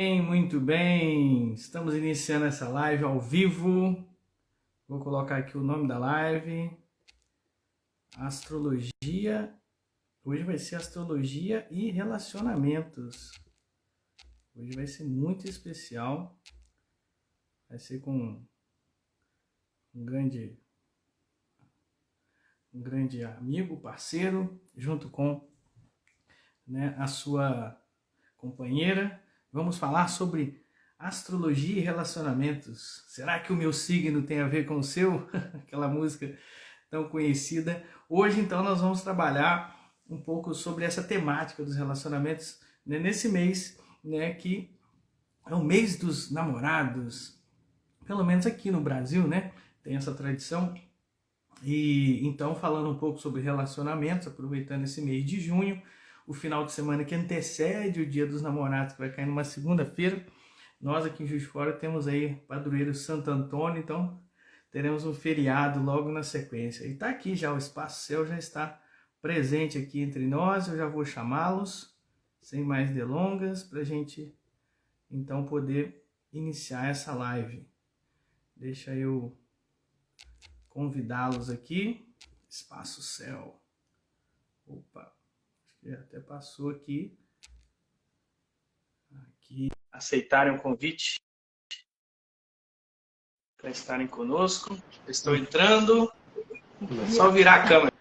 Muito bem. Estamos iniciando essa live ao vivo. Vou colocar aqui o nome da live. Astrologia. Hoje vai ser astrologia e relacionamentos. Hoje vai ser muito especial. Vai ser com um grande amigo, parceiro, junto com, a sua companheira. Vamos falar sobre astrologia e relacionamentos. Será que o meu signo tem a ver com o seu? Aquela música tão conhecida. Hoje, então, nós vamos trabalhar um pouco sobre essa temática dos relacionamentos, né, nesse mês, né, que é o mês dos namorados. Pelo menos aqui no Brasil, né, tem essa tradição. E então, falando um pouco sobre relacionamentos, aproveitando esse mês de junho, o final de semana que antecede o Dia dos Namorados, que vai cair numa segunda-feira. Nós aqui em Juiz de Fora temos aí padroeiro Santo Antônio, então teremos um feriado logo na sequência. E está aqui já, o Espaço Céu já está presente aqui entre nós. Eu já vou chamá-los, sem mais delongas, para a gente então poder iniciar essa live. Deixa eu convidá-los aqui. Espaço Céu. Opa, acho que até passou aqui. Aceitarem o convite para estarem conosco. Estou entrando. Só virar a câmera.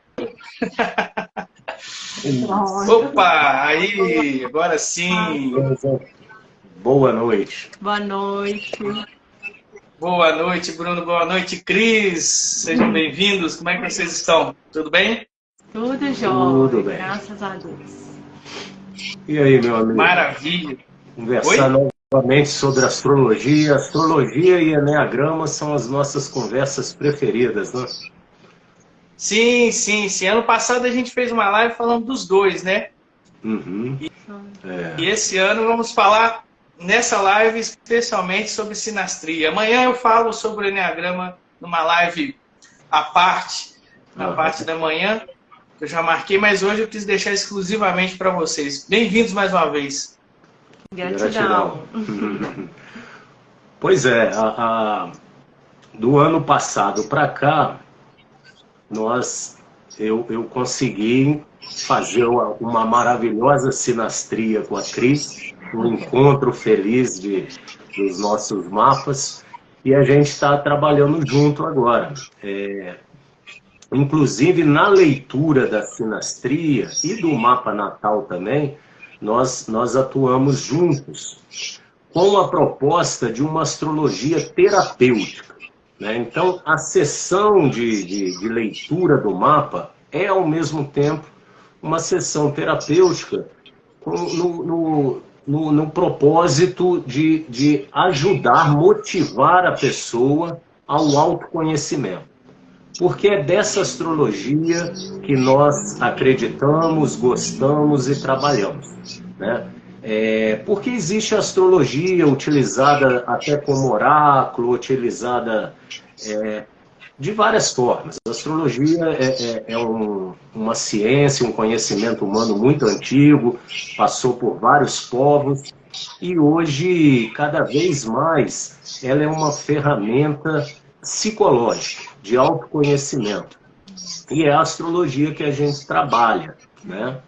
Opa, aí, agora sim. Boa noite. Boa noite. Boa noite, Bruno. Boa noite, Cris. Sejam bem-vindos. Como é que vocês estão? Tudo bem? Tudo jóia, graças a Deus. E aí, meu amigo? Maravilha. Conversar novamente sobre astrologia. Astrologia e enneagrama são as nossas conversas preferidas, né? Sim. Ano passado a gente fez uma live falando dos dois, né? Uhum. E esse ano vamos falar nessa live especialmente sobre sinastria. Amanhã eu falo sobre o enneagrama numa live à parte, na parte da manhã, que eu já marquei, mas hoje eu quis deixar exclusivamente para vocês. Bem-vindos mais uma vez. Gratidão. Pois é, do ano passado para cá, eu consegui fazer uma maravilhosa sinastria com a Cris, um encontro feliz dos nossos mapas, e a gente está trabalhando junto agora. Inclusive, na leitura da sinastria e do mapa natal também, nós atuamos juntos com a proposta de uma astrologia terapêutica, né? Então, a sessão de leitura do mapa é, ao mesmo tempo, uma sessão terapêutica no propósito de ajudar, motivar a pessoa ao autoconhecimento. Porque é dessa astrologia que nós acreditamos, gostamos e trabalhamos, né? Porque existe a astrologia utilizada até como oráculo, utilizada de várias formas. A astrologia é uma ciência, um conhecimento humano muito antigo, passou por vários povos e hoje, cada vez mais, ela é uma ferramenta psicológica, de autoconhecimento. E é a astrologia que a gente trabalha, né?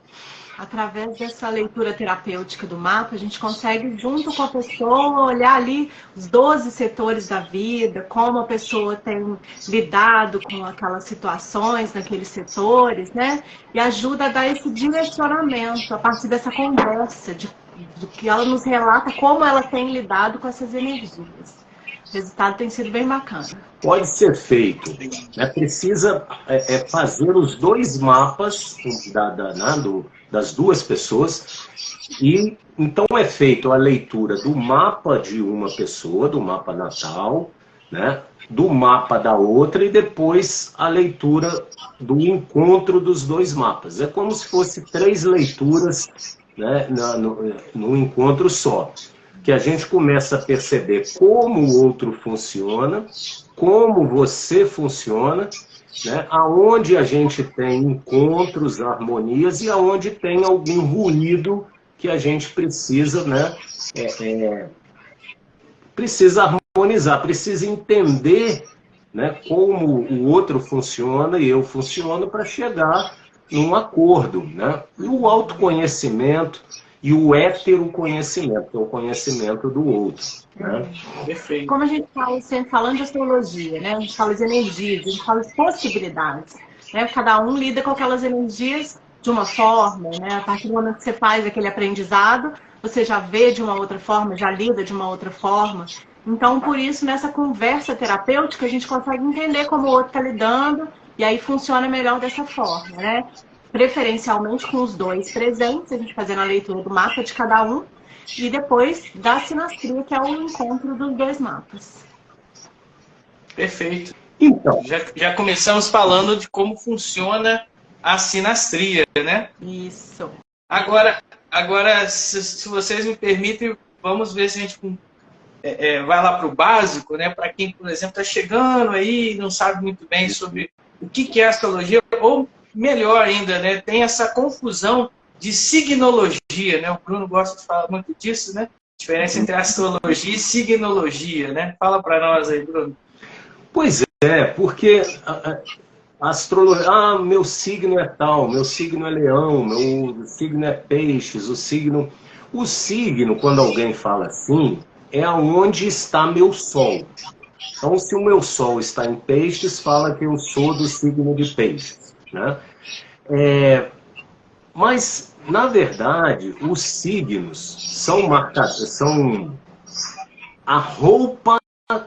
Através dessa leitura terapêutica do mapa, a gente consegue, junto com a pessoa, olhar ali os 12 setores da vida, como a pessoa tem lidado com aquelas situações naqueles setores, né? E ajuda a dar esse direcionamento a partir dessa conversa, do que ela nos relata, como ela tem lidado com essas energias. O resultado tem sido bem bacana. Pode ser feito, né? Precisa fazer os dois mapas das duas pessoas, e então é feita a leitura do mapa de uma pessoa, do mapa natal, né? Do mapa da outra, e depois a leitura do encontro dos dois mapas. É como se fosse 3 leituras, né, no encontro só, que a gente começa a perceber como o outro funciona, como você funciona, né? Aonde a gente tem encontros, harmonias, e aonde tem algum ruído que a gente precisa, né, precisa harmonizar, precisa entender, né, como o outro funciona e eu funciono para chegar num acordo, né? E o autoconhecimento e o heteroconhecimento, que é o conhecimento do outro, né? Perfeito. Como a gente fala sempre falando de astrologia, né? A gente fala de energias, a gente fala de possibilidades, né? Cada um lida com aquelas energias de uma forma, né? A partir do momento que você faz aquele aprendizado, você já vê de uma outra forma, já lida de uma outra forma. Então, por isso, nessa conversa terapêutica, a gente consegue entender como o outro está lidando e aí funciona melhor dessa forma, né? Preferencialmente com os dois presentes, a gente fazendo a leitura do mapa de cada um e depois da sinastria, que é o encontro dos dois mapas. Perfeito. Então, Já começamos falando de como funciona a sinastria, né? Isso. Agora se vocês me permitem, vamos ver se a gente vai lá para o básico, né? Para quem, por exemplo, está chegando aí e não sabe muito bem sobre o que é astrologia, ou melhor ainda, né? Tem essa confusão de signologia, né? O Bruno gosta de falar muito disso, né? Diferença entre astrologia e signologia, né? Fala para nós aí, Bruno. pois é, porque a astrologia, meu signo é tal, meu signo é leão, meu signo é peixes, o signo, quando alguém fala assim, é aonde está meu sol. Então, se o meu sol está em peixes, fala que eu sou do signo de peixes, né? Mas, na verdade, os signos são marcados, são a roupa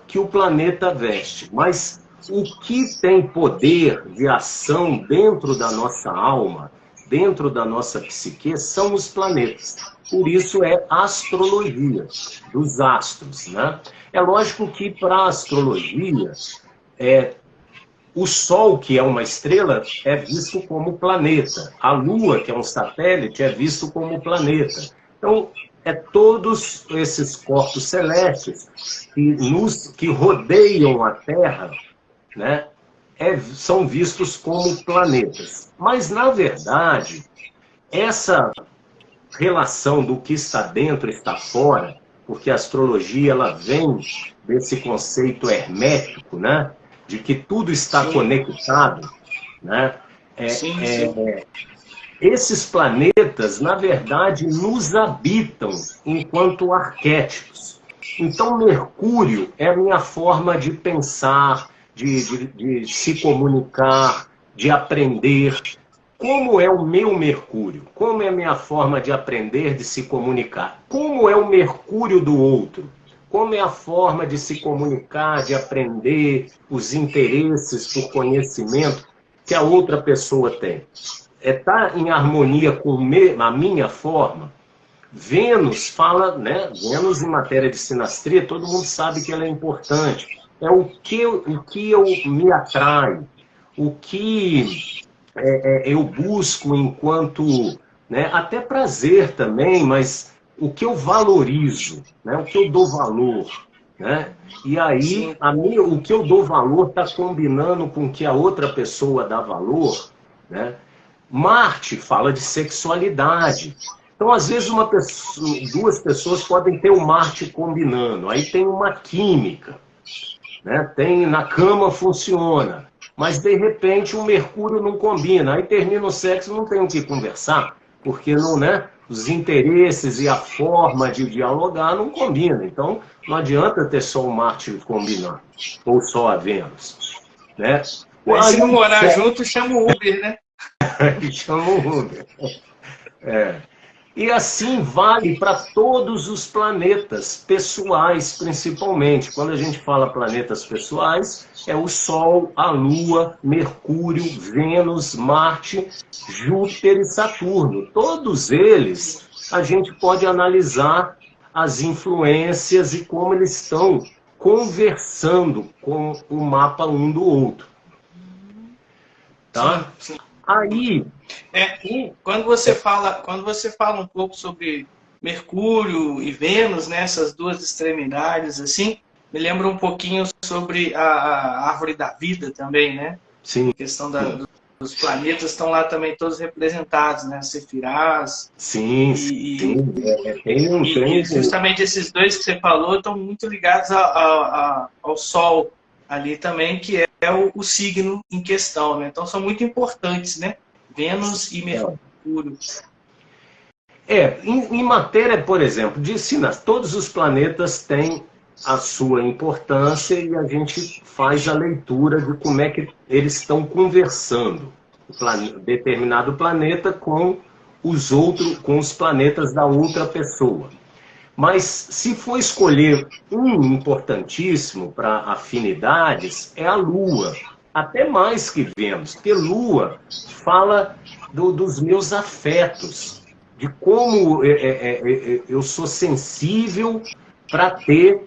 que o planeta veste, mas o que tem poder de ação dentro da nossa alma, dentro da nossa psique, são os planetas. Por isso é astrologia, dos astros, né? É lógico que para a astrologia, o Sol, que é uma estrela, é visto como planeta. A Lua, que é um satélite, é visto como planeta. Então, todos esses corpos celestes que rodeiam a Terra, né, são vistos como planetas. Mas, na verdade, essa relação do que está dentro e está fora, porque a astrologia ela vem desse conceito hermético, né, de que tudo está conectado, né? Esses planetas, na verdade, nos habitam enquanto arquétipos. Então, Mercúrio é a minha forma de pensar, de se comunicar, de aprender. Como é o meu Mercúrio? Como é a minha forma de aprender, de se comunicar? Como é o Mercúrio do outro? Como é a forma de se comunicar, de aprender, os interesses por conhecimento que a outra pessoa tem? Tá em harmonia com a minha forma? Vênus fala, né? Vênus em matéria de sinastria, todo mundo sabe que ela é importante. É o que eu me atrai, o que eu busco enquanto, né, até prazer também, mas o que eu valorizo, né, o que eu dou valor. Né? E aí, o que eu dou valor está combinando com o que a outra pessoa dá valor. Né? Marte fala de sexualidade. Então, às vezes, duas pessoas podem ter o Marte combinando, aí tem uma química. Né? Na cama funciona. Mas, de repente, o Mercúrio não combina. Aí termina o sexo, não tem o que conversar, porque não, né? Os interesses e a forma de dialogar não combinam. Então, não adianta ter só o Marte combinando, ou só a Vênus. Né? Aí, se não morar junto, chama o Uber, né? Chama o Uber. E assim vale para todos os planetas pessoais, principalmente. Quando a gente fala planetas pessoais, é o Sol, a Lua, Mercúrio, Vênus, Marte, Júpiter e Saturno. Todos eles a gente pode analisar as influências e como eles estão conversando com o mapa um do outro. Tá? Sim. Aí... Quando você fala um pouco sobre Mercúrio e Vênus, né, essas duas extremidades, assim, me lembra um pouquinho sobre a árvore da vida também, né? Sim. A questão os planetas estão lá também todos representados, né? Sefirás. Sim, sim. E justamente esses dois que você falou estão muito ligados ao Sol ali também, que é o signo em questão, né? Então são muito importantes, né? Vênus e Mercúrio. Em matéria, por exemplo, de sinais, todos os planetas têm a sua importância e a gente faz a leitura de como é que eles estão conversando, determinado planeta com com os planetas da outra pessoa. Mas se for escolher um importantíssimo para afinidades, é a Lua. Até mais que Vênus, porque Lua fala dos meus afetos, de como eu sou sensível para ter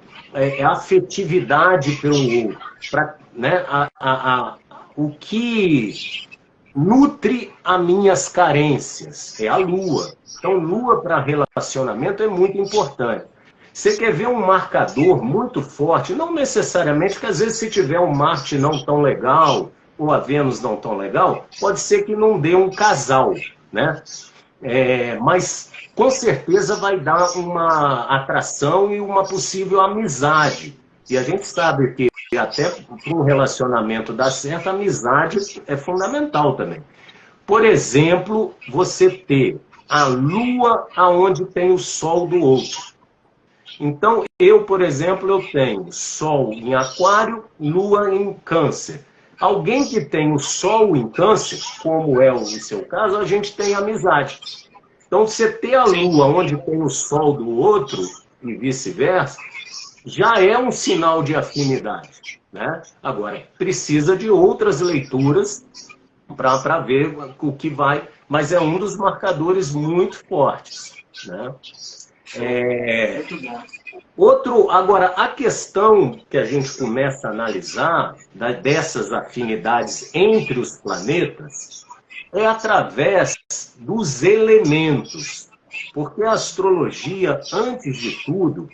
afetividade pelo outro, né, o que nutre as minhas carências, é a Lua. Então, Lua para relacionamento é muito importante. Você quer ver um marcador muito forte, não necessariamente, porque às vezes se tiver um Marte não tão legal, ou a Vênus não tão legal, pode ser que não dê um casal, né? Mas com certeza vai dar uma atração e uma possível amizade. E a gente sabe que até para um relacionamento dar certo, a amizade é fundamental também. Por exemplo, você ter a Lua aonde tem o Sol do outro. Então, por exemplo, eu tenho Sol em Aquário, Lua em Câncer. Alguém que tem o Sol em Câncer, como é o seu caso, a gente tem amizade. Então, você ter a Lua onde tem o Sol do outro e vice-versa, já é um sinal de afinidade, né? Agora, precisa de outras leituras para ver o que vai, mas é um dos marcadores muito fortes, né? Agora, a questão que a gente começa a analisar dessas afinidades entre os planetas é através dos elementos, porque a astrologia, antes de tudo,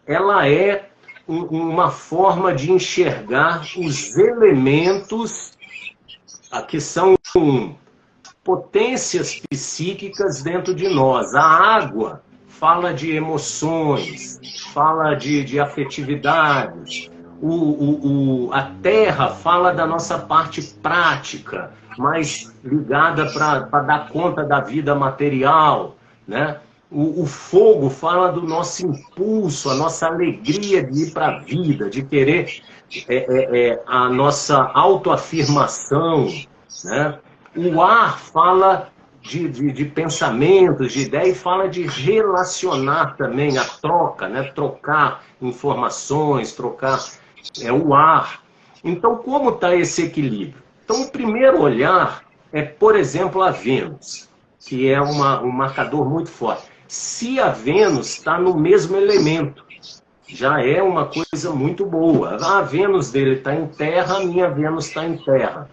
ela é uma forma de enxergar os elementos que são potências psíquicas dentro de nós. A água fala de emoções, fala de afetividade. A terra fala da nossa parte prática, mais ligada para dar conta da vida material, né? O fogo fala do nosso impulso, a nossa alegria de ir para a vida, de querer a nossa autoafirmação, né? O ar fala de pensamentos, de ideia, e fala de relacionar também, a troca, né? Trocar informações, trocar o ar. Então, como está esse equilíbrio? Então, o primeiro olhar é, por exemplo, a Vênus, que é um marcador muito forte. Se a Vênus está no mesmo elemento, já é uma coisa muito boa. A Vênus dele está em terra, a minha Vênus está em terra.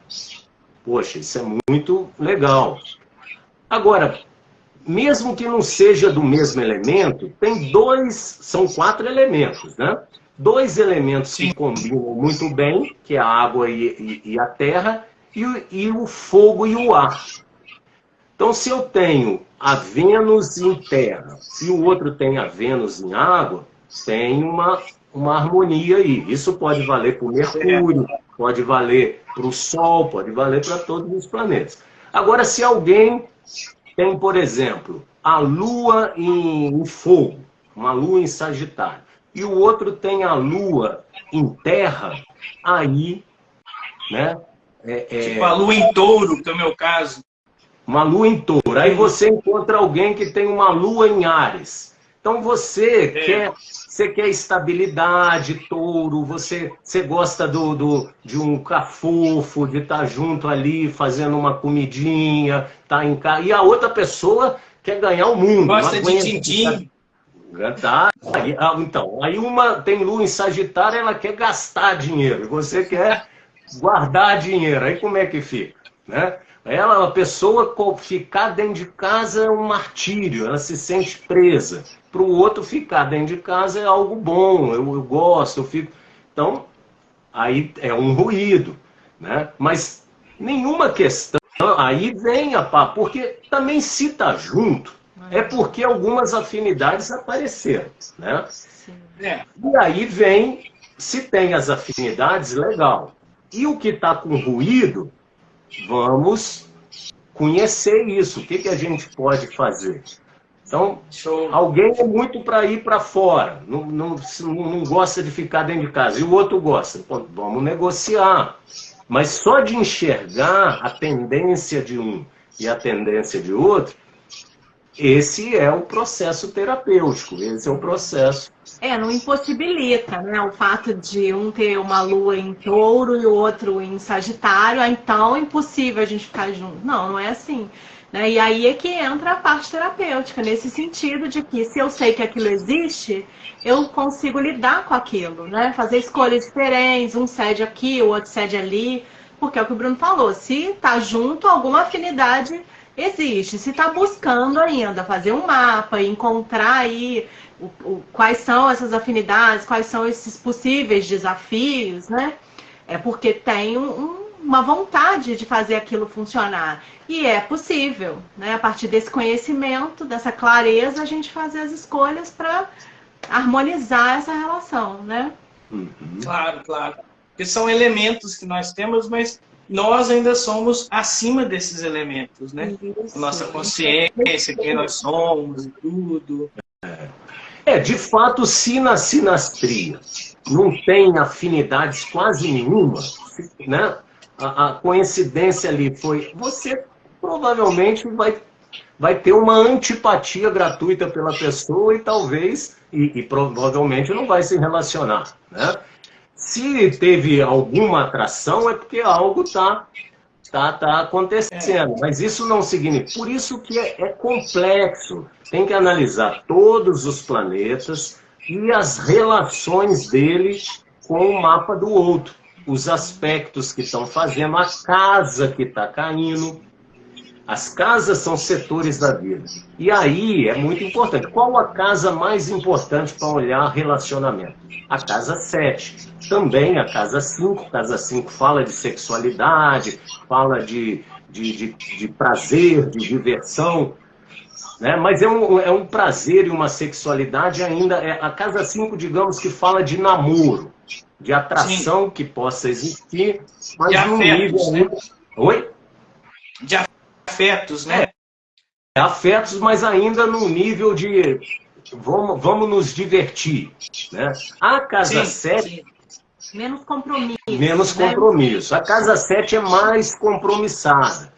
Poxa, isso é muito legal. Agora, mesmo que não seja do mesmo elemento, são 4 elementos, né? 2 elementos que combinam muito bem, que é a água e a terra, e o fogo e o ar. Então, se eu tenho a Vênus em terra e o outro tem a Vênus em água, tem uma harmonia aí. Isso pode valer para o Mercúrio, pode valer para o Sol, pode valer para todos os planetas. Agora, se alguém tem, por exemplo, a Lua em fogo, uma Lua em Sagitário, e o outro tem a Lua em terra, aí, né? Tipo a Lua em Touro, que é o meu caso. Uma Lua em Touro. Aí você encontra alguém que tem uma Lua em Áries. Então você quer estabilidade, Touro, você gosta de um cafofo, de estar junto ali fazendo uma comidinha, tá em casa. E a outra pessoa quer ganhar o mundo. Gosta de din-din. Tá. Então, aí uma tem Lua em Sagitário, ela quer gastar dinheiro, você quer guardar dinheiro. Aí como é que fica, né? A pessoa ficar dentro de casa é um martírio, ela se sente presa. Para o outro, ficar dentro de casa é algo bom, eu gosto, eu fico... Então, aí é um ruído, né? Mas nenhuma questão aí vem a pá, porque também se está junto, é porque algumas afinidades apareceram, né? E aí vem, se tem as afinidades, legal. E o que está com ruído, vamos conhecer isso. O que, que a gente pode fazer? Então, alguém é muito para ir para fora, não gosta de ficar dentro de casa, e o outro gosta. Pô, vamos negociar. Mas só de enxergar a tendência de um e a tendência de outro, esse é o processo terapêutico, esse é o processo. Não impossibilita, né? O fato de um ter uma lua em touro e o outro em sagitário, então é impossível a gente ficar junto. Não, não é assim. Né? E aí é que entra a parte terapêutica, nesse sentido de que se eu sei que aquilo existe, eu consigo lidar com aquilo, né? Fazer escolhas diferentes, um cede aqui, o outro cede ali, porque é o que o Bruno falou, se tá junto, alguma afinidade existe. Se tá buscando ainda fazer um mapa, encontrar aí quais são essas afinidades, quais são esses possíveis desafios, né? É porque tem uma vontade de fazer aquilo funcionar. E é possível, né? A partir desse conhecimento, dessa clareza, a gente fazer as escolhas para harmonizar essa relação, né? Claro, claro. Porque são elementos que nós temos, mas nós ainda somos acima desses elementos, né? Isso. Nossa consciência, quem nós somos e tudo. De fato, se na sinastria não tem afinidades quase nenhuma, né? A coincidência ali foi... Você provavelmente vai ter uma antipatia gratuita pela pessoa e talvez, e provavelmente não vai se relacionar, né? Se teve alguma atração é porque algo está acontecendo, mas isso não significa... Por isso que é complexo. Tem que analisar todos os planetas e as relações deles com o mapa do outro. Os aspectos que estão fazendo, a casa que está caindo. As casas são setores da vida. E aí é muito importante. Qual a casa mais importante para olhar relacionamento? A casa 7. Também a casa 5. Casa 5 fala de sexualidade, fala de prazer, de diversão. Né? Mas é um prazer e uma sexualidade ainda... a casa 5, digamos que fala de namoro, de atração. Sim. Que possa existir, mas de afetos, nível... né? Oi? De afetos, né? Afetos, mas ainda no nível de vamos nos divertir. Né? A casa 7... Menos compromisso. Menos compromisso. A casa 7 é mais compromissada.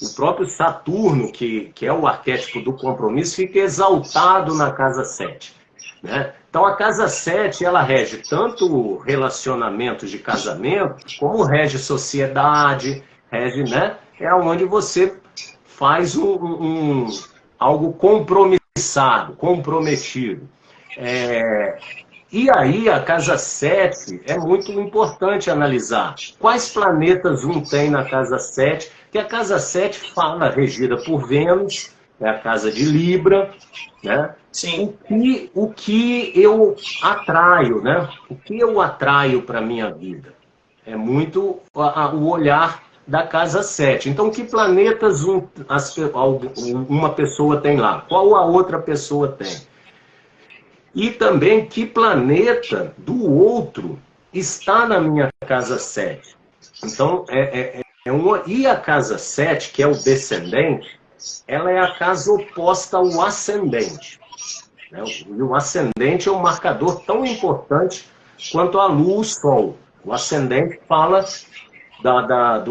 O próprio Saturno, que é o arquétipo do compromisso, fica exaltado na casa 7. Né? Então a casa 7, ela rege tanto relacionamentos de casamento, como rege sociedade, rege, né? É onde você faz algo compromissado, comprometido. E aí a casa 7 é muito importante analisar. Quais planetas um tem na casa 7? Que a casa 7 fala, regida por Vênus, é a casa de Libra, né? Sim. O que eu atraio, né? O que eu atraio para a minha vida? É muito o olhar da casa 7. Então, que planetas uma pessoa tem lá? Qual a outra pessoa tem? E também que planeta do outro está na minha casa 7. Então, e a casa 7, que é o descendente, ela é a casa oposta ao ascendente. Né? E o ascendente é um marcador tão importante quanto a Lua, o Sol. O ascendente fala da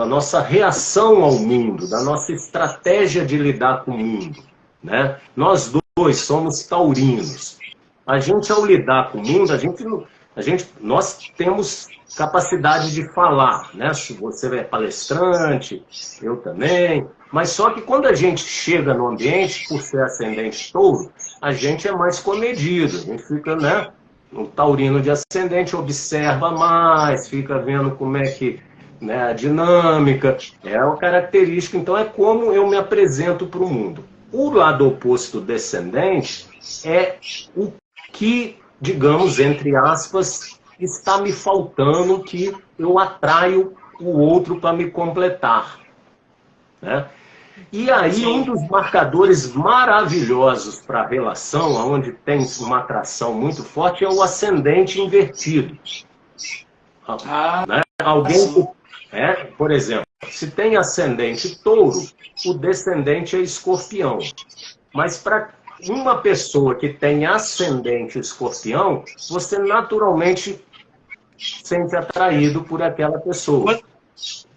nossa reação ao mundo, da nossa estratégia de lidar com o mundo. Né? Nós dois somos taurinos. A gente, ao lidar com o mundo, nós temos capacidade de falar, né? Se você é palestrante, eu também. Mas só que quando a gente chega no ambiente, por ser ascendente touro, a gente é mais comedido. A gente fica, né? O taurino de ascendente observa mais, fica vendo como é que, né, a dinâmica. É uma característica. Então é como eu me apresento para o mundo. O lado oposto descendente é o que, digamos, entre aspas, está me faltando, que eu atraio o outro para me completar, né? E aí, um dos marcadores maravilhosos para a relação, onde tem uma atração muito forte, é o ascendente invertido. Né? Alguém, por exemplo, se tem ascendente touro, o descendente é escorpião. Mas para uma pessoa que tem ascendente escorpião, você naturalmente sente atraído por aquela pessoa.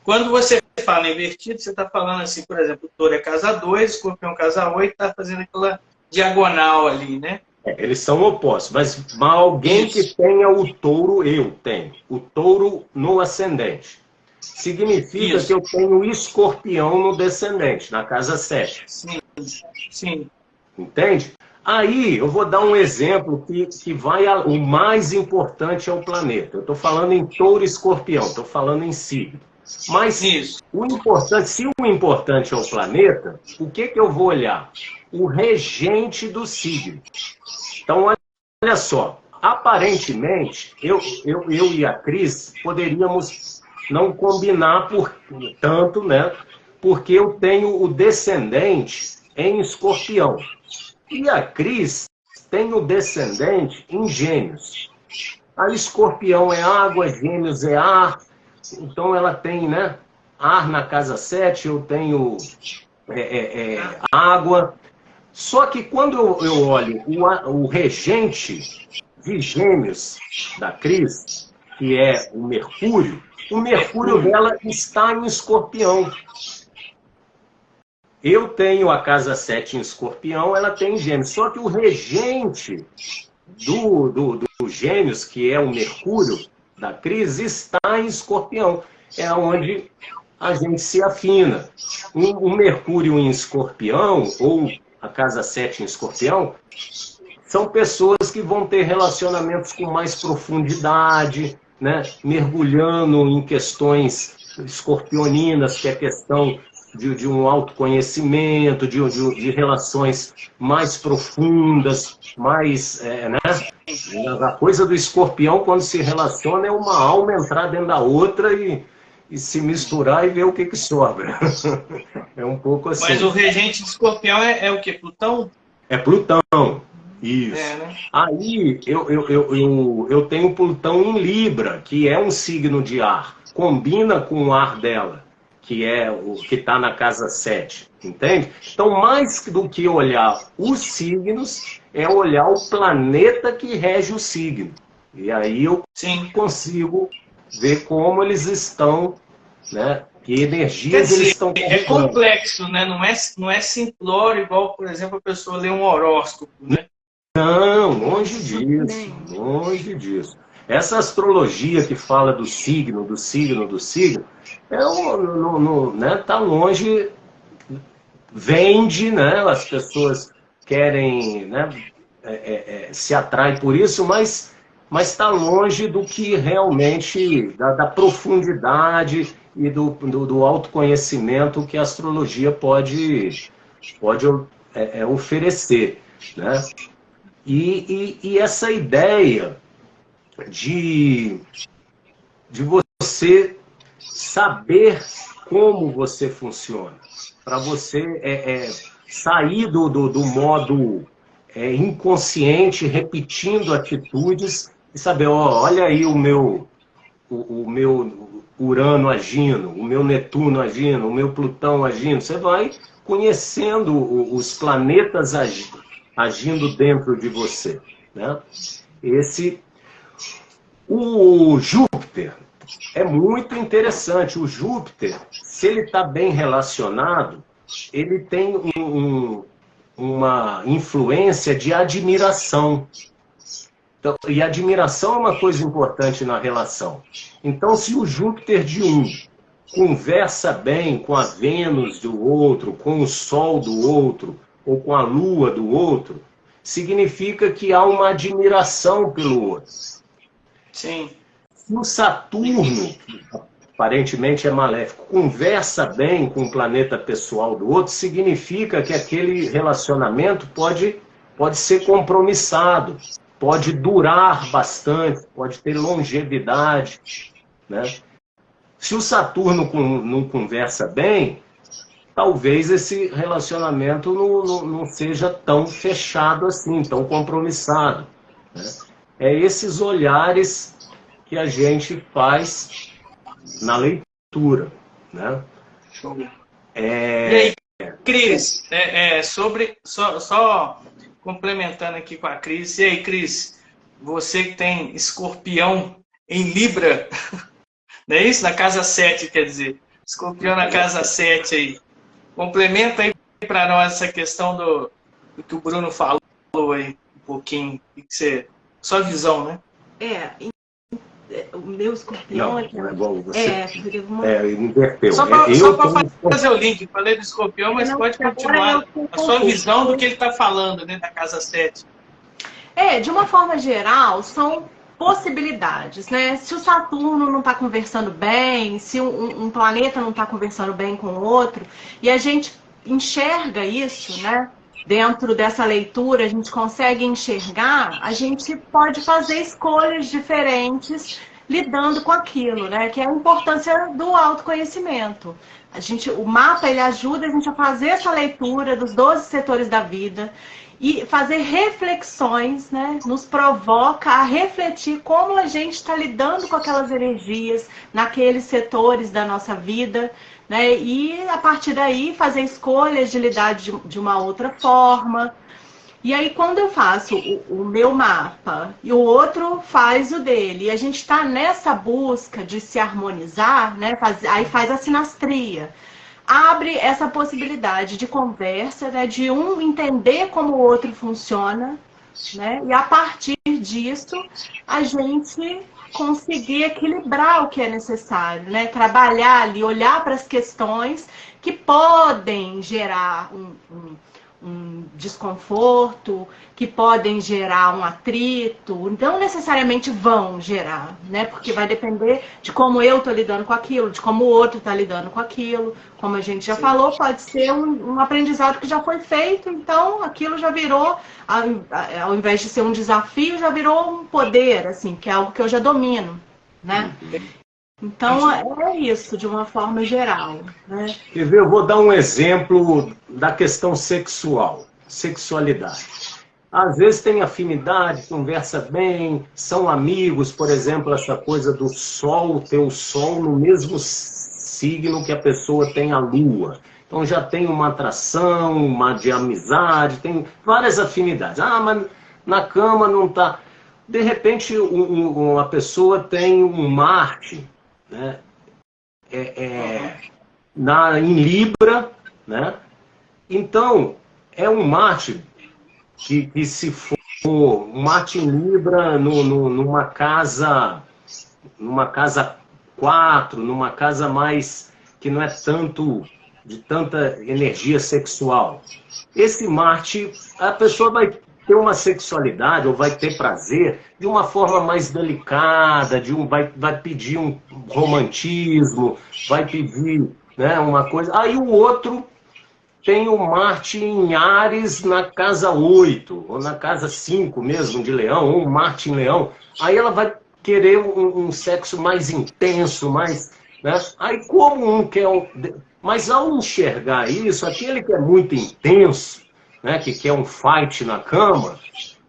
Quando você fala invertido, você está falando assim, por exemplo, o touro é casa 2, escorpião casa 8, está fazendo aquela diagonal ali, né? Eles são opostos, mas alguém que tenha o touro, eu tenho. O touro no ascendente. Significa que eu tenho escorpião no descendente, na casa 7. Sim, sim. Entende? Aí eu vou dar um exemplo que vai. O mais importante é o planeta. Eu estou falando em touro e escorpião, estou falando em signo. Mas o importante, se o importante é o planeta, o que eu vou olhar? O regente do signo. Então, olha só, aparentemente, eu e a Cris poderíamos não combinar por tanto, né? Porque eu tenho o descendente em escorpião. E a Cris tem o descendente em gêmeos. A escorpião é água, gêmeos é ar. Então ela tem, né, ar na casa 7, eu tenho água. Só que quando eu olho o regente de gêmeos da Cris, que é o Mercúrio dela está em escorpião. Eu tenho a casa 7 em escorpião, ela tem em gêmeos. Só que o regente do gêmeos, que é o Mercúrio da Cris, está em escorpião. É onde a gente se afina. O Mercúrio em escorpião, ou a casa 7 em escorpião, são pessoas que vão ter relacionamentos com mais profundidade, né? Mergulhando em questões escorpioninas, que é questão de um autoconhecimento, de relações mais profundas, mais... né? A coisa do escorpião, quando se relaciona, é uma alma entrar dentro da outra e se misturar e ver o que sobra. É um pouco assim. Mas o regente de escorpião é o quê? Plutão? É Plutão. Isso. Né? Aí eu tenho Plutão em Libra, que é um signo de ar. Combina com o ar dela, que é o que está na casa 7. Entende? Então, mais do que olhar os signos, é olhar o planeta que rege o signo. E aí eu consigo ver como eles estão, né? Que energias eles estão carregando. É complexo, né? Não é simplório, igual, por exemplo, a pessoa lê um horóscopo, né? Não, longe disso, longe disso. Essa astrologia que fala do signo, né, tá longe, vende, né? As pessoas querem, né, se atraem por isso, mas está longe do que realmente, da profundidade e do autoconhecimento que a astrologia pode oferecer, né? E essa ideia de você saber como você funciona, para você sair do modo inconsciente, repetindo atitudes, e saber, olha aí o meu Urano agindo, o meu Netuno agindo, o meu Plutão agindo. Você vai conhecendo os planetas agindo dentro de você, né? O Júpiter é muito interessante. O Júpiter, se ele está bem relacionado, ele tem uma influência de admiração. Então, e admiração é uma coisa importante na relação. Então, se o Júpiter de um conversa bem com a Vênus do outro, com o Sol do outro, ou com a Lua do outro, significa que há uma admiração pelo outro. Sim. Se o Saturno, aparentemente é maléfico, conversa bem com o planeta pessoal do outro, significa que aquele relacionamento pode ser compromissado, pode durar bastante, pode ter longevidade, né? Se o Saturno não conversa bem, talvez esse relacionamento não seja tão fechado assim, tão compromissado, né? É esses olhares que a gente faz na leitura, né? E aí, Cris, só complementando aqui com a Cris. E aí, Cris, você que tem Escorpião em Libra, não é isso? Na casa 7, quer dizer. Escorpião na casa 7 aí. Complementa aí para nós essa questão do que o Bruno falou aí um pouquinho. Sua visão, né? O meu escorpião não, é que não é igual você. inverteu. Só para fazer o link, falei do escorpião, mas pode continuar a sua visão do que ele está falando, né, da casa 7. De uma forma geral, são possibilidades, né? Se o Saturno não está conversando bem, se um planeta não está conversando bem com o outro, e a gente enxerga isso, né? Dentro dessa leitura, a gente consegue enxergar, a gente pode fazer escolhas diferentes lidando com aquilo, né? Que é a importância do autoconhecimento. O mapa, ele ajuda a gente a fazer essa leitura dos 12 setores da vida e fazer reflexões, né? Nos provoca a refletir como a gente está lidando com aquelas energias naqueles setores da nossa vida, né? E a partir daí fazer escolhas de lidar de uma outra forma. E aí quando eu faço o meu mapa e o outro faz o dele, e a gente está nessa busca de se harmonizar, né? Aí faz a sinastria. Abre essa possibilidade de conversa, né, de um entender como o outro funciona, né, e a partir disso a gente conseguir equilibrar o que é necessário, né, trabalhar ali, olhar para as questões que podem gerar um desconforto, que podem gerar um atrito, não necessariamente vão gerar, né? Porque vai depender de como eu estou lidando com aquilo, de como o outro está lidando com aquilo. Como a gente já falou, pode ser um aprendizado que já foi feito, então aquilo já virou, ao invés de ser um desafio, já virou um poder, assim, que é algo que eu já domino, né? Então, é isso, de uma forma geral, né? Quer ver? Eu vou dar um exemplo da questão sexual, sexualidade. Às vezes tem afinidade, conversa bem, são amigos, por exemplo, essa coisa do Sol, ter o Sol no mesmo signo que a pessoa tem a Lua. Então já tem uma atração, uma de amizade, tem várias afinidades. Ah, mas na cama não está. De repente, uma pessoa tem um Marte, né? Em Libra, né? Então, é um Marte que se for um Marte em Libra numa casa 4, numa casa mais que não é de tanta energia sexual. Esse Marte, a pessoa vai ter uma sexualidade ou vai ter prazer de uma forma mais delicada, vai pedir um romantismo, vai pedir, né, uma coisa. Aí o outro tem o Marte em Áries na casa 8, ou na casa 5 mesmo, de Leão, ou um Marte em Leão. Aí ela vai querer um sexo mais intenso, mais, né? Aí como um quer... Mas ao enxergar isso, aquele que é muito intenso, né, que quer um fight na cama,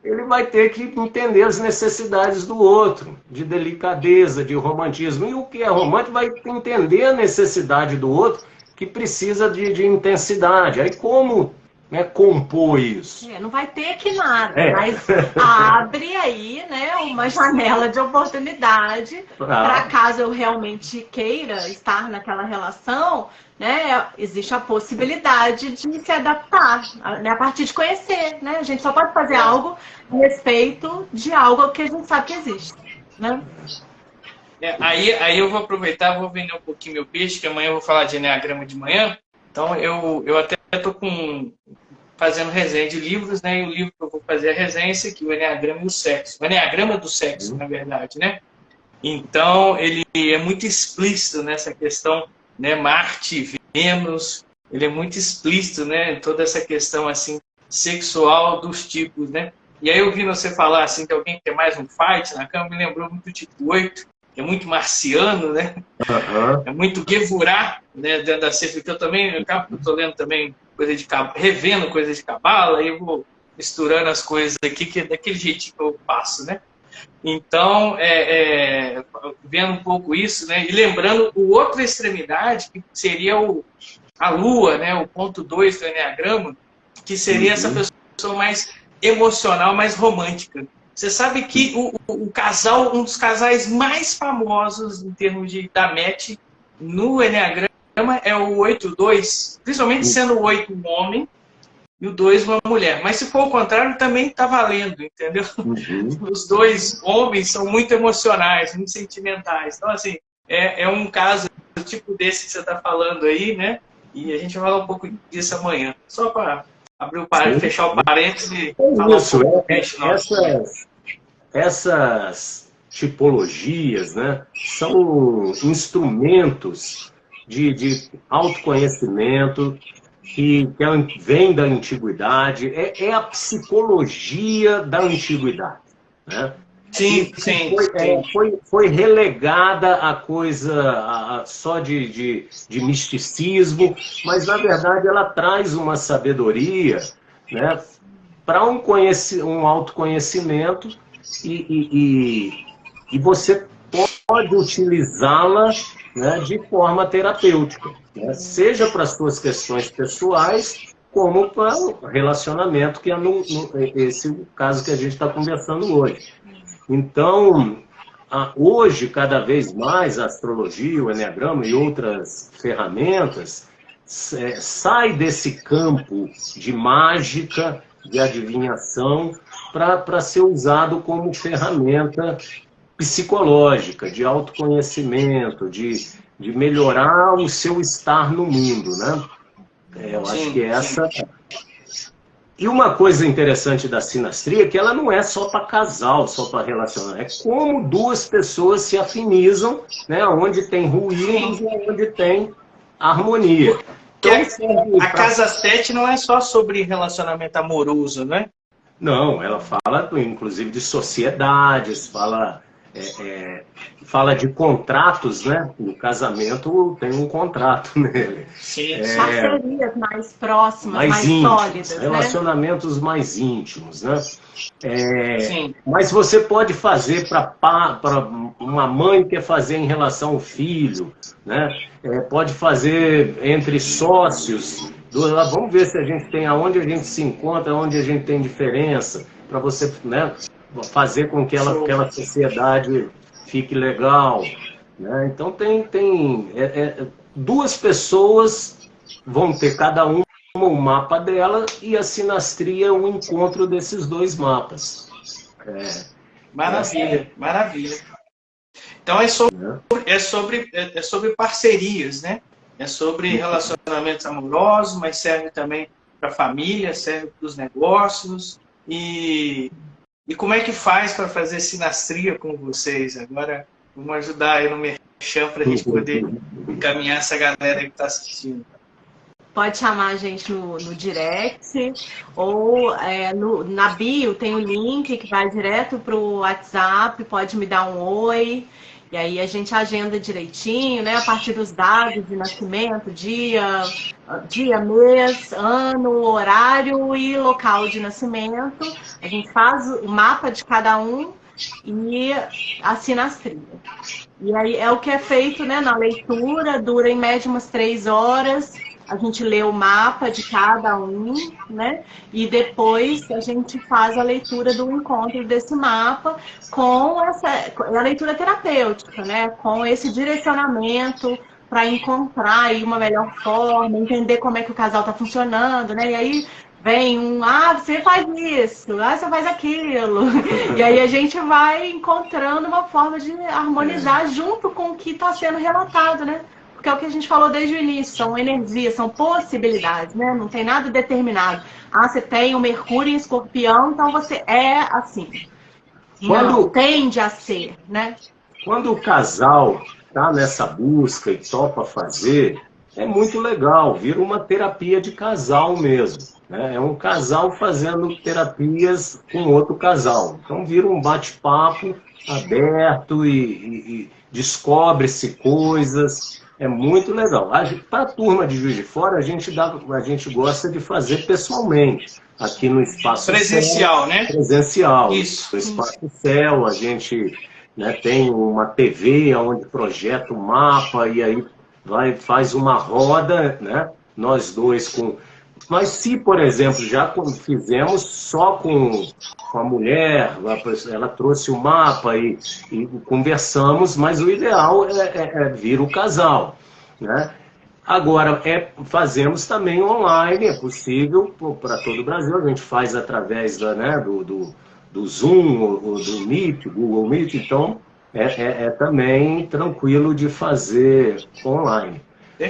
ele vai ter que entender as necessidades do outro, de delicadeza, de romantismo. E o que é romântico vai entender a necessidade do outro, que precisa de intensidade. Aí como, né, compor isso? Não vai ter que nada, mas abre aí, né, uma janela de oportunidade para caso eu realmente queira estar naquela relação, né, existe a possibilidade de se adaptar, né, a partir de conhecer, né? A gente só pode fazer algo a respeito de algo que a gente sabe que existe, né? Aí eu vou aproveitar, vou vender um pouquinho meu peixe, que amanhã eu vou falar de Enneagrama de manhã. Então eu até estou fazendo resenha de livros, né? E o livro que eu vou fazer a resenha é esse aqui, o Enneagrama e o Sexo. O Enneagrama do Sexo, na verdade, né? Então ele é muito explícito nessa questão, né? Marte, Vênus, ele é muito explícito, né? Toda essa questão assim sexual dos tipos, né? E aí eu vi você falar assim que alguém quer mais um fight na cama, me lembrou muito o tipo 8, é muito marciano, né? É muito Gevurah, né, dentro da Sefer, que eu também estou lendo também revendo coisas de cabala, aí eu vou misturando as coisas aqui, que é daquele jeitinho que eu passo, né? Então, vendo um pouco isso, né? E lembrando o outra extremidade, que seria a Lua, né? O ponto 2 do Enneagrama, que seria essa pessoa mais emocional, mais romântica. Você sabe que o casal, um dos casais mais famosos em termos da MET no Enneagrama é o 8-2, principalmente sendo o 8 um homem e o 2 uma mulher. Mas se for o contrário, também está valendo, entendeu? Os dois homens são muito emocionais, muito sentimentais. Então, assim, é um caso tipo desse que você está falando aí, né? E a gente vai falar um pouco disso amanhã. Só para abrir o parênteses, fechar o parênteses e falar isso, um pouco essas tipologias, né, são instrumentos de autoconhecimento que vem da antiguidade, é a psicologia da antiguidade, né? Sim, Foi relegada a coisa só de misticismo, mas na verdade ela traz uma sabedoria, né, para um autoconhecimento e você pode utilizá-la, né, de forma terapêutica, né, seja para as suas questões pessoais, como para o relacionamento, que é esse o caso que a gente está conversando hoje. Então, hoje, cada vez mais, a astrologia, o Enneagrama e outras ferramentas sai desse campo de mágica, de adivinhação, para ser usado como ferramenta psicológica, de autoconhecimento, de melhorar o seu estar no mundo, né? Eu acho que essa... E uma coisa interessante da sinastria é que ela não é só para casal, só para relacionar. É como duas pessoas se afinizam, né? Onde tem ruídos e onde tem harmonia. Então, a casa 7 não é só sobre relacionamento amoroso, né? Não, ela fala, inclusive, de sociedades, fala de contratos, né? No casamento tem um contrato nele. Sim. Parcerias mais próximas, mais íntimos, sólidas, relacionamentos, né? Mais íntimos, né? Mas você pode fazer para uma mãe que quer fazer em relação ao filho, né? Pode fazer entre sócios. Vamos ver se a gente tem aonde a gente se encontra, aonde a gente tem diferença, para você, né, fazer com que aquela sociedade fique legal, né? Então tem duas pessoas vão ter cada um um mapa dela e a sinastria é um encontro desses dois mapas. Maravilha, maravilha. Então é sobre parcerias, né? É sobre relacionamentos amorosos, mas serve também para a família, serve para os negócios. E como é que faz para fazer sinastria com vocês? Agora vamos ajudar aí no merchan para a gente poder encaminhar essa galera que está assistindo. Pode chamar a gente no direct ou na bio tem o link que vai direto para o WhatsApp, pode me dar um oi. E aí a gente agenda direitinho, né? A partir dos dados de nascimento, dia, mês, ano, horário e local de nascimento. A gente faz o mapa de cada um e a sinastria. E aí é o que é feito, né, na leitura, dura em média umas 3 horas. A gente lê o mapa de cada um, né? E depois a gente faz a leitura do encontro desse mapa com a leitura terapêutica, né? Com esse direcionamento para encontrar aí uma melhor forma, entender como é que o casal está funcionando, né? E aí vem você faz isso, você faz aquilo. E aí a gente vai encontrando uma forma de harmonizar junto com o que está sendo relatado, né? Porque é o que a gente falou desde o início, são energias, são possibilidades, né? Não tem nada determinado. Você tem o Mercúrio em Escorpião, então você é assim. Não, tende a ser, né? Quando o casal está nessa busca e topa fazer, é muito legal, vira uma terapia de casal mesmo, né? É um casal fazendo terapias com outro casal. Então vira um bate-papo aberto e descobre-se coisas, é muito legal. Para a turma de Juiz de Fora, a gente gosta de fazer pessoalmente, aqui no Espaço Presencial, Céu, né? presencial. Isso. No Espaço Céu, a gente, né, tem uma TV onde projeta o mapa e aí faz uma roda, né? Nós dois com... Mas se, por exemplo, já fizemos só com a mulher, ela trouxe o mapa e conversamos, mas o ideal é vir o casal, né? Agora, fazemos também online, é possível para todo o Brasil, a gente faz através do Zoom, ou do Meet, Google Meet, então também tranquilo de fazer online.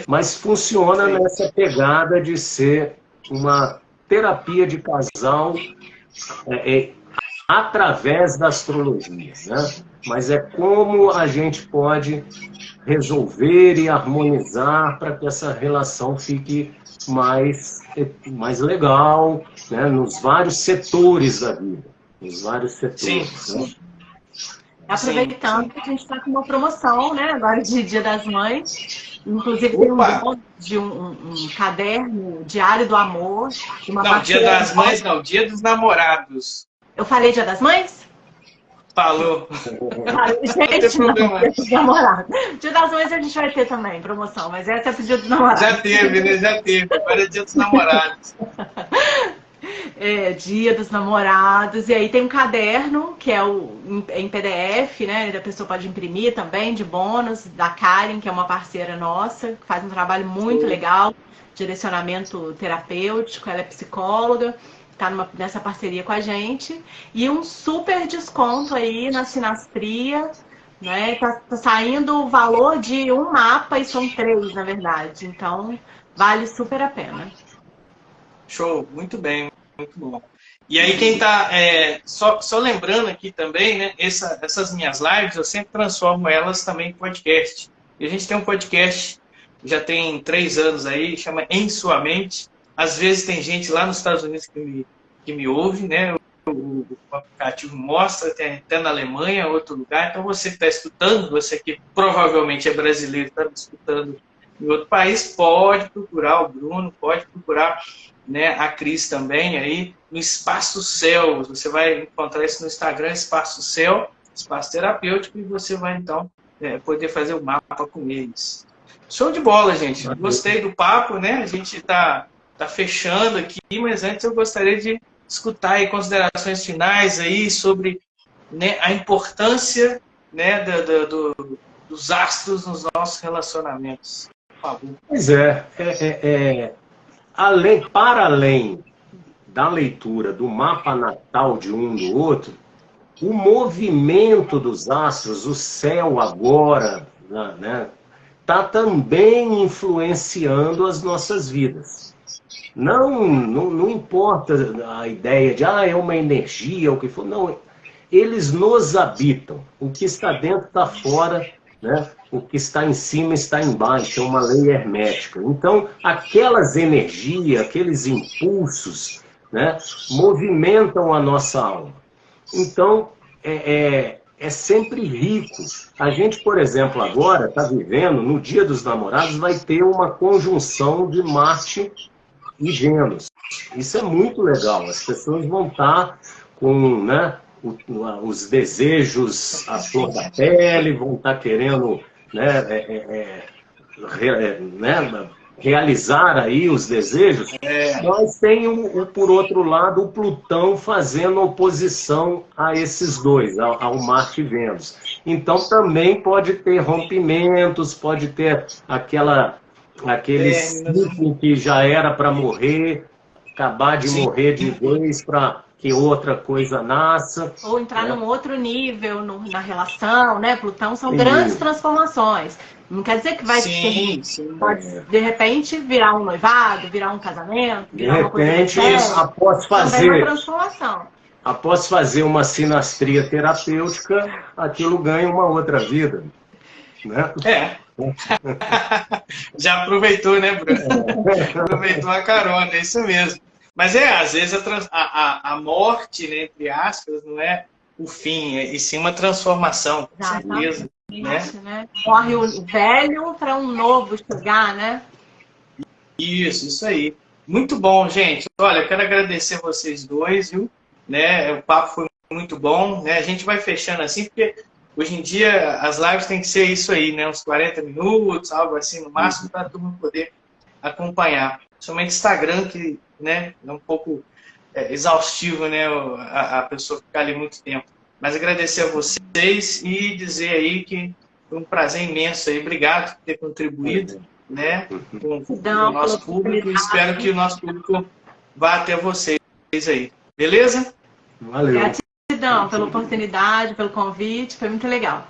Mas funciona nessa pegada de ser uma terapia de casal através da astrologia, né? Mas é como a gente pode resolver e harmonizar para que essa relação fique mais legal, né? Nos vários setores da vida. Nos vários setores. Sim. Né? Aproveitando que a gente está com uma promoção, né? Agora de Dia das Mães. Inclusive tem um caderno diário do amor. Não, Dia das Mães não, Dia dos Namorados. Eu falei Dia das Mães? Falou. Gente, não, Dia dos Namorados. Dia das Mães a gente vai ter também promoção, mas essa é pro Dia dos Namorados. Já teve, né? Já teve. Agora é Dia dos Namorados. Dia dos Namorados, e aí tem um caderno que é em PDF, né? A pessoa pode imprimir também, de bônus, da Karen, que é uma parceira nossa, que faz um trabalho muito legal, direcionamento terapêutico, ela é psicóloga, está nessa parceria com a gente, e um super desconto aí na sinastria, né? Tá saindo o valor de um mapa, e são 3, na verdade, então vale super a pena. Show, muito bem. Muito bom. E aí quem tá, só lembrando aqui também, né, essas minhas lives, eu sempre transformo elas também em podcast. E a gente tem um podcast, já tem 3 anos aí, chama Em Sua Mente. Às vezes tem gente lá nos Estados Unidos que me ouve, né, o aplicativo mostra, tem até na Alemanha, outro lugar. Então você que está escutando, você que provavelmente é brasileiro, está me escutando em outro país, pode procurar o Bruno, pode procurar, né, a Cris também aí no Espaço Céu. Você vai encontrar isso no Instagram, Espaço Céu, Espaço Terapêutico, e você vai então poder fazer o mapa com eles. Show de bola, gente. Gostei do papo, né? A gente tá fechando aqui, mas antes eu gostaria de escutar aí considerações finais aí sobre, né, a importância, né, dos astros nos nossos relacionamentos. Por favor. Pois para além da leitura do mapa natal de um do outro, o movimento dos astros, o céu agora, né, está também influenciando as nossas vidas. Não importa a ideia de é uma energia, o que for, não. Eles nos habitam. O que está dentro está fora, né? O que está em cima está embaixo, é uma lei hermética. Então, aquelas energias, aqueles impulsos, né, movimentam a nossa alma. Então, é sempre rico. A gente, por exemplo, agora está vivendo, no Dia dos Namorados, vai ter uma conjunção de Marte e Vênus. Isso é muito legal. As pessoas vão estar com, né, os desejos à flor da pele, vão estar querendo, realizar aí os desejos. Mas tem, por outro lado, o Plutão fazendo oposição a esses dois, ao Marte e Vênus. Então também pode ter rompimentos, pode ter aquele ciclo que já era para morrer, acabar de morrer de vez para que outra coisa nasça. Ou entrar num outro nível na relação, né? Plutão são grandes transformações. Não quer dizer que vai ter... Pode, de repente, virar um noivado, virar um casamento, virar uma coisa mais séria. Também uma transformação. Após fazer uma sinastria terapêutica, aquilo ganha uma outra vida. Né? Já aproveitou, né, Bruno? Aproveitou a carona, é isso mesmo. Mas às vezes a morte, né, entre aspas, não é o fim, e sim uma transformação, com certeza. né? Morre o velho para um novo chegar, né? Isso aí. Muito bom, gente. Olha, eu quero agradecer vocês dois, viu? Né? O papo foi muito bom, né? A gente vai fechando assim, porque hoje em dia as lives tem que ser isso aí, né? Uns 40 minutos, algo assim, no máximo, para todo mundo poder acompanhar. Somente Instagram, que, né, é um pouco exaustivo, né? A pessoa ficar ali muito tempo. Mas agradecer a vocês e dizer aí que foi um prazer imenso aí. Obrigado por ter contribuído, né, com o nosso público. Espero que o nosso público vá até vocês aí. Beleza? Valeu. Gratidão pela oportunidade, pelo convite. Foi muito legal.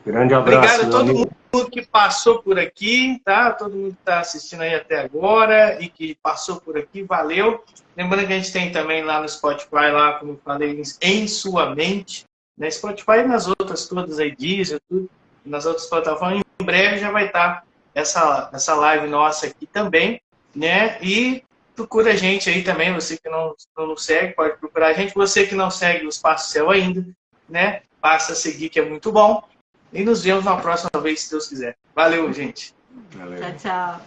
Grande abraço. Obrigado a todo mundo que passou por aqui, tá? Todo mundo que está assistindo aí até agora e que passou por aqui, valeu. Lembrando que a gente tem também lá no Spotify, lá, como eu falei, em sua mente, né? Spotify e nas outras todas aí, Deezer, tudo, nas outras plataformas. Em breve já vai estar essa live nossa aqui também, né? E procura a gente aí também, você que não nos segue, pode procurar a gente. Você que não segue o Espaço Céu ainda, né? Passa a seguir, que é muito bom. E nos vemos na próxima vez, se Deus quiser. Valeu, gente. Valeu. Tchau, tchau.